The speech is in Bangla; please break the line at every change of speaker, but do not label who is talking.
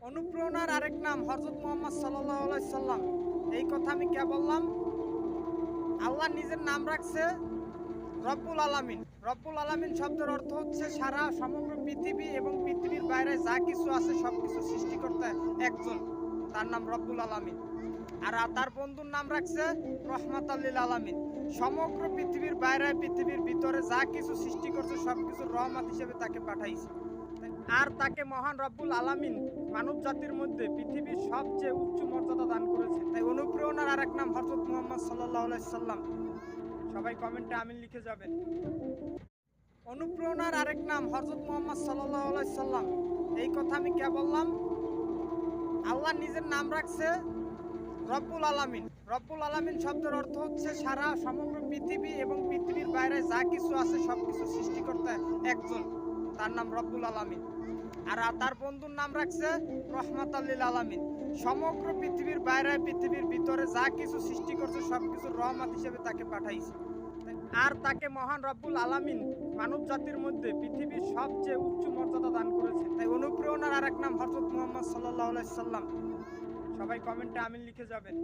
অনুপ্রেরণার আরেক নাম হযরত মুহাম্মদ সাল্লাল্লাহু আলাইহি সাল্লাম। এই কথা আমি কে বললাম? আল্লাহ নিজের নাম রাখছে রব্বুল আলামিন। রব্বুল আলামিন শব্দের অর্থ হচ্ছে সারা সমগ্র পৃথিবী এবং পৃথিবীর বাইরে যা কিছু আছে সবকিছু সৃষ্টিকর্তা একজন, তার নাম রব্বুল আলামিন। আর তার বন্ধুর নাম রাখছে রহমাতাল লিল আলামিন। সমগ্র পৃথিবীর বাইরে পৃথিবীর ভিতরে যা কিছু সৃষ্টি করছে সবকিছুর রহমত হিসেবে তাকে পাঠাইছে। আর তাকে মহান রব্বুল আলামিন মানব জাতির মধ্যে পৃথিবীর সবচেয়ে উচ্চ মর্যাদা দান করেছে। তাই অনুপ্রেরণার আরেক নাম হযরত মুহাম্মদ সাল্লাল্লাহু আলাইহি সাল্লাম। সবাই কমেন্টে আমিন লিখে যাবেন। অনুপ্রেরণার আরেক নাম হযরত মুহাম্মদ সাল্লাল্লাহু আলাইহি সাল্লাম। এই কথা আমি কে বললাম? আল্লাহ নিজের নাম রাখছে রব্বুল আলামিন। রব্বুল আলামিন শব্দের অর্থ হচ্ছে সারা সমগ্র পৃথিবী এবং পৃথিবীর বাইরে যা কিছু আছে সবকিছু সৃষ্টিকর্তা একজন, তার নাম রব্বুল আলামিন। আর তার বন্ধুর নাম রাখছে রহমাতাল লিল আলামিন। সমগ্র পৃথিবীর বাইরে পৃথিবীর ভিতরে যা কিছু সৃষ্টি করছে সবকিছুর রহমত হিসেবে তাকে পাঠাইছে। আর তাকে মহান রব্বুল আলামিন মানব জাতির মধ্যে পৃথিবীর সবচেয়ে উচ্চ মর্যাদা দান করেছে। তাই অনুপ্রেরণার আরেক নাম হযরত মুহাম্মদ সাল্লাল্লাহু আলাইহি সাল্লাম। সবাই কমেন্টে আমিন লিখে যাবেন।